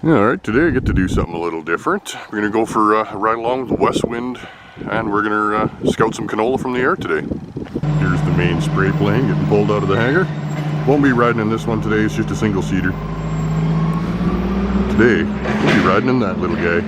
Alright, today I get to do something a little different. We're going to go for a ride along with the west wind, and we're going to scout some canola from the air today. Here's the main spray plane getting pulled out of the hangar. Won't be riding in this one today, it's just a single seater. Today, we'll be riding in that little guy.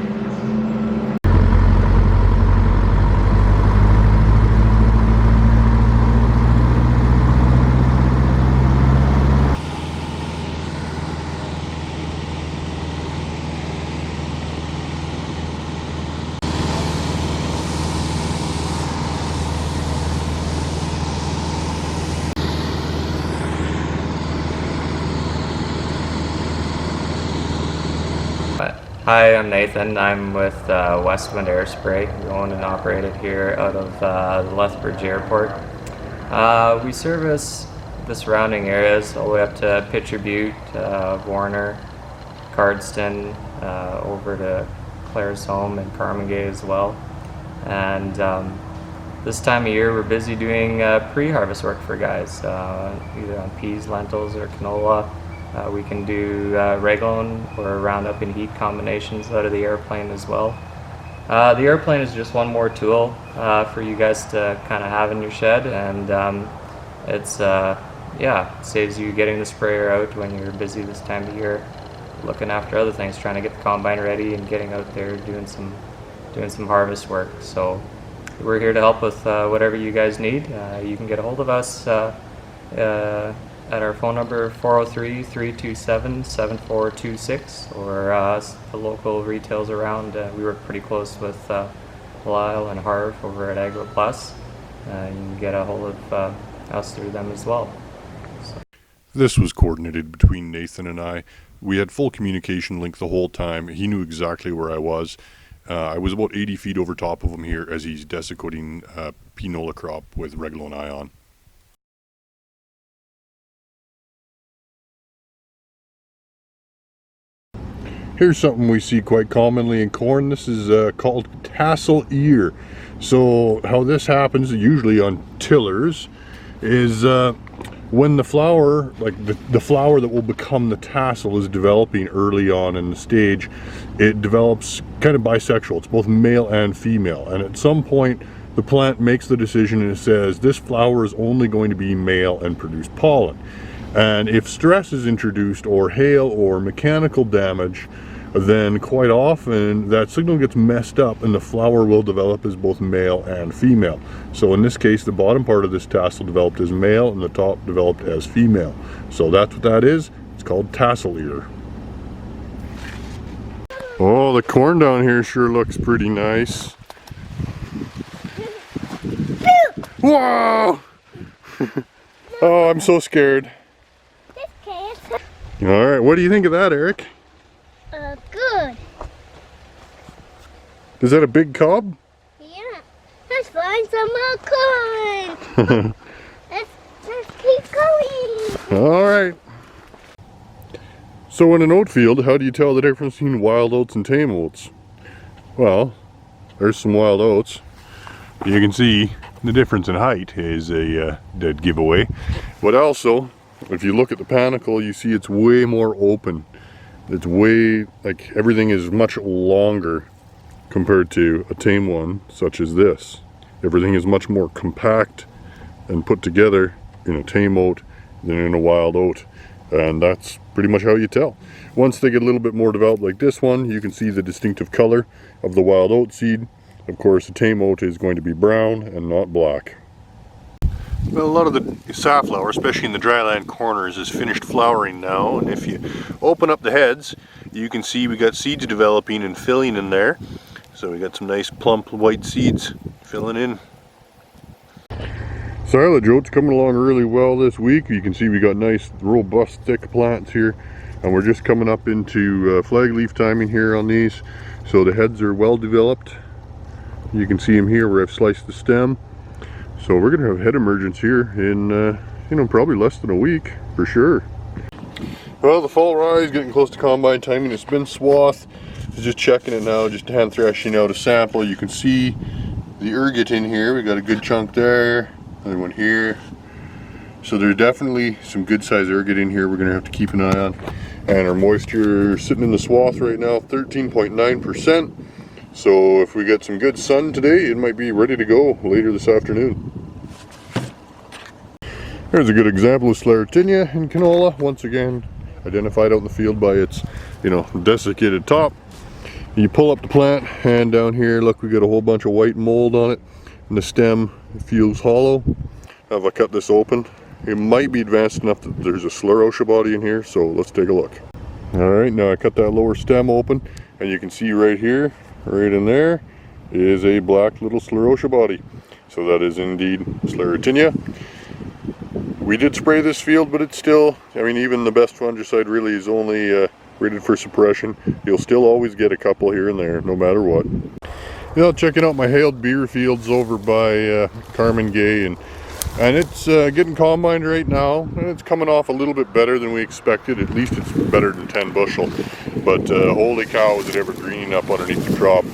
Hi, I'm Nathan. I'm with Westwind Air Spray. We own and operate it here out of the Lethbridge Airport. We service the surrounding areas all the way up to Pitcher Butte, Warner, Cardston, over to Claresholm and Carmangay as well. And this time of year we're busy doing pre-harvest work for guys, either on peas, lentils, or canola. We can do Regone or Roundup and heat combinations out of the airplane as well. The airplane is just one more tool for you guys to kind of have in your shed, and it saves you getting the sprayer out when you're busy this time of year, looking after other things, trying to get the combine ready and getting out there doing some harvest work. So we're here to help with whatever you guys need. You can get a hold of us at our phone number 403-327-7426, or the local retails around. We work pretty close with Lyle and Harv over at Agro Plus. You can get a hold of us through them as well. This was coordinated between Nathan and I. We had full communication link the whole time. He knew exactly where I was. I was about 80 feet over top of him here as he's desiccating pinola crop with Regulone Ion. Here's something we see quite commonly in corn. This is called tassel ear. So how this happens, usually on tillers, is when the flower, like the flower that will become the tassel, is developing early on in the stage, it develops kind of bisexual. It's both male and female. And at some point, the plant makes the decision and it says, this flower is only going to be male and produce pollen. And if stress is introduced, or hail or mechanical damage, then quite often that signal gets messed up and the flower will develop as both male and female. So in this case, the bottom part of this tassel developed as male and the top developed as female. So that's what that is. It's called tassel ear. Oh, the corn down here sure looks pretty nice. Whoa! Oh, I'm so scared. All right, what do you think of that, Eric? Good. Is that a big cob? Yeah. Let's find some more corn. let's keep going. All right. So in an oat field, how do you tell the difference between wild oats and tame oats? Well, there's some wild oats. You can see the difference in height is a dead giveaway. But also, if you look at the panicle, you see it's way more open. It's way, like, everything is much longer compared to a tame one such as this. Everything is much more compact and put together in a tame oat than in a wild oat. And that's pretty much how you tell. Once they get a little bit more developed like this one, you can see the distinctive color of the wild oat seed. Of course, a tame oat is going to be brown and not black. Well, a lot of the safflower, especially in the dryland corners, is finished flowering now, and if you open up the heads, you can see we got seeds developing and filling in there. So we got some nice plump white seeds filling in. Silage oats coming along really well this week. You can see we got nice, robust, thick plants here, and we're just coming up into flag leaf timing here on these. So the heads are well developed. You can see them here where I've sliced the stem. So we're going to have head emergence here in, probably less than a week, for sure. Well, the fall rise, getting close to combine timing. It's been swath. Just checking it now, just hand thrashing out a sample. You can see the ergot in here. We got a good chunk there, another one here. So there's definitely some good size ergot in here we're going to have to keep an eye on. And our moisture sitting in the swath right now, 13.9%. So if we get some good sun today, it might be ready to go later this afternoon. Here's a good example of Sclerotinia in canola. Once again, identified out in the field by its, desiccated top. You pull up the plant, and down here, look, we got a whole bunch of white mold on it, and the stem feels hollow. Now if I cut this open, it might be advanced enough that there's a sclerotia body in here, so let's take a look. Alright, now I cut that lower stem open, and you can see right here, right in there, is a black little sclerotia body. So that is indeed Sclerotinia. We did spray this field, but it's still, even the best fungicide really is only rated for suppression. You'll still always get a couple here and there, no matter what. Checking out my hailed beer fields over by Carmen Gay, and it's getting combined right now, and it's coming off a little bit better than we expected. At least it's better than 10 bushel. But holy cow, is it ever greening up underneath the crop.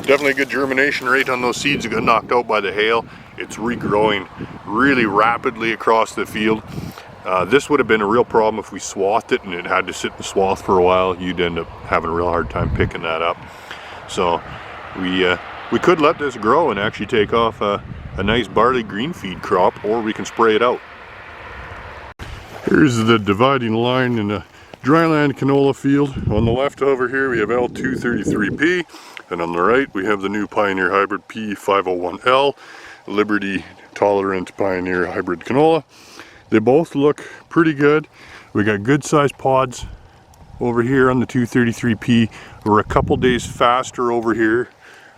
Definitely a good germination rate on those seeds that got knocked out by the hail. It's regrowing really rapidly across the field. This would have been a real problem if we swathed it and it had to sit in the swath for a while. You'd end up having a real hard time picking that up. So we could let this grow and actually take off a nice barley green feed crop, or we can spray it out. Here's the dividing line in a dryland canola field. On the left over here we have L233P, and on the right we have the new Pioneer Hybrid P501L, Liberty Tolerant Pioneer Hybrid Canola. They both look pretty good. We got good sized pods over here on the 233P. We're a couple days faster over here.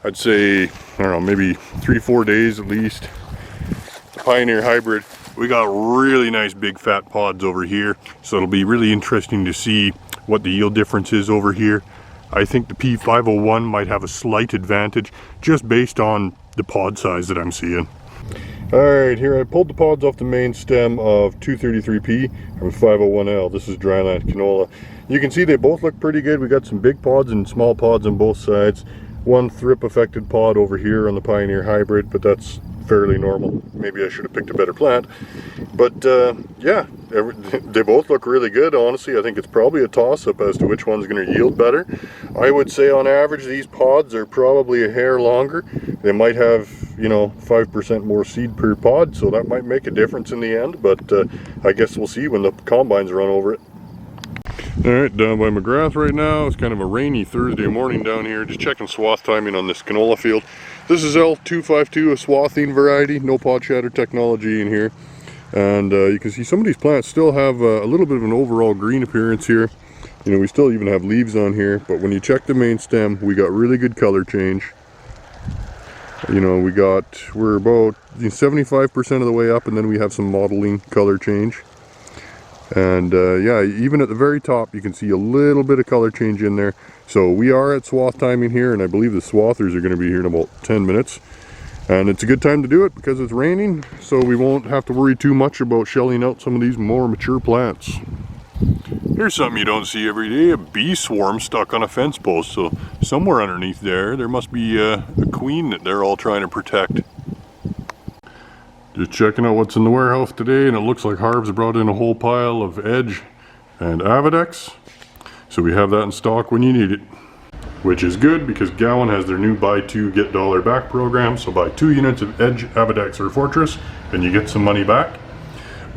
I'd say, maybe 3-4 days at least. The Pioneer Hybrid, we got really nice big fat pods over here. So it'll be really interesting to see what the yield difference is over here. I think the P501 might have a slight advantage just based on the pod size that I'm seeing. Alright, here I pulled the pods off the main stem of 233P and 501L. This is dryland canola. You can see they both look pretty good. We got some big pods and small pods on both sides. One thrip affected pod over here on the Pioneer Hybrid, but that's fairly normal. Maybe I should have picked a better plant. But yeah, they both look really good. Honestly, I think it's probably a toss-up as to which one's going to yield better. I would say on average these pods are probably a hair longer. They might have 5% more seed per pod, so that might make a difference in the end, but I guess we'll see when the combines run over it. Alright, down by McGrath right now. It's kind of a rainy Thursday morning down here. Just checking swath timing on this canola field. This is L252, a swathing variety. No pod shatter technology in here. And you can see some of these plants still have a little bit of an overall green appearance here. We still even have leaves on here, but when you check the main stem, we got really good color change. We're about 75% of the way up, and then we have some modeling color change. And yeah, even at the very top you can see a little bit of color change in there. So we are at swath timing here, and I believe the swathers are going to be here in about 10 minutes. And it's a good time to do it because it's raining, so we won't have to worry too much about shelling out some of these more mature plants. Here's something you don't see every day, a bee swarm stuck on a fence post. So somewhere underneath there must be a queen that they're all trying to protect. Just checking out what's in the warehouse today, and it looks like Harv's brought in a whole pile of Edge and Avadex. So we have that in stock when you need it. Which is good because Gowan has their new buy two get dollar back program. So buy 2 units of Edge, Avadex or Fortress and you get some money back.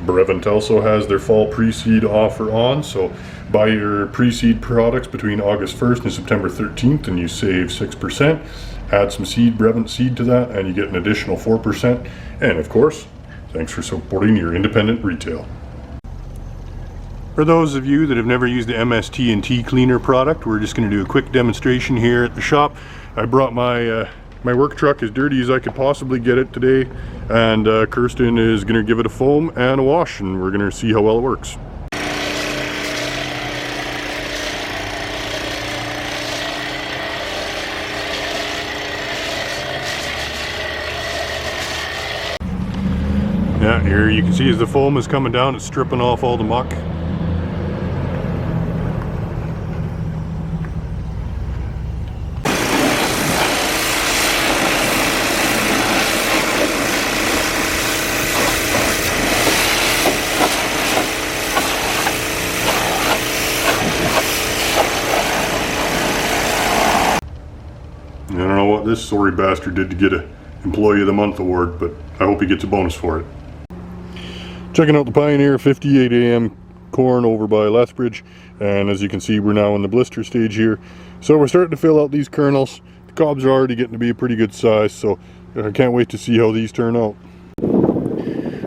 Brevant also has their fall pre-seed offer on, so buy your pre-seed products between August 1st and September 13th and you save 6%. Add some Brevant seed to that and you get an additional 4%. And of course, thanks for supporting your independent retail. For those of you that have never used the MST&T cleaner product, we're just going to do a quick demonstration here at the shop. I brought my work truck as dirty as I could possibly get it today, and Kirsten is going to give it a foam and a wash, and we're going to see how well it works. Yeah, here you can see as the foam is coming down, it's stripping off all the muck. job this sorry bastard did to get a Employee of the Month award, but I hope he gets a bonus for it. Checking out the Pioneer 58 AM corn over by Lethbridge, and as you can see, we're now in the blister stage here. So we're starting to fill out these kernels. The cobs are already getting to be a pretty good size, so I can't wait to see how these turn out.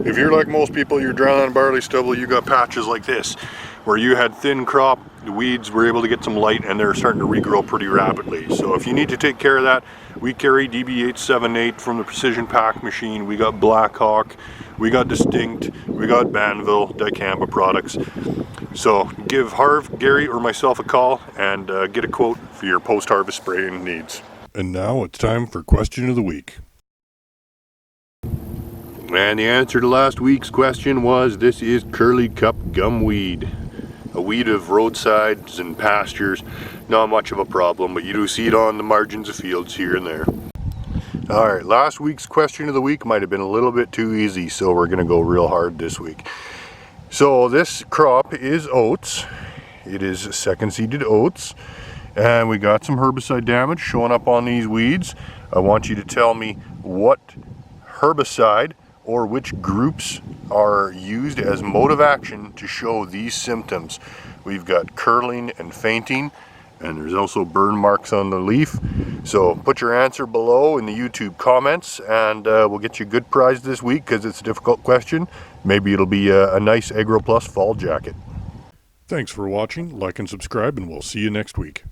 If you're like most people, you're drying on barley stubble, you got patches like this, where you had thin crop, the weeds were able to get some light, and they're starting to regrow pretty rapidly. So if you need to take care of that, we carry DB878 from the Precision Pack machine. We got Blackhawk, we got Distinct, we got Banville, Dicamba products. So give Harv, Gary, or myself a call and get a quote for your post-harvest spraying needs. And now it's time for Question of the Week. And the answer to last week's question was, this is curly cup gumweed. A weed of roadsides and pastures, not much of a problem, but you do see it on the margins of fields here and there. Alright, last week's question of the week might have been a little bit too easy, so we're going to go real hard this week. So this crop is oats. It is second seeded oats, and we got some herbicide damage showing up on these weeds. I want you to tell me what herbicide or which groups are used as mode of action to show these symptoms. We've got curling and fainting, and there's also burn marks on the leaf. So put your answer below in the YouTube comments, and we'll get you a good prize this week because it's a difficult question. Maybe it'll be a nice Agro Plus fall jacket. Thanks for watching, like and subscribe, and we'll see you next week.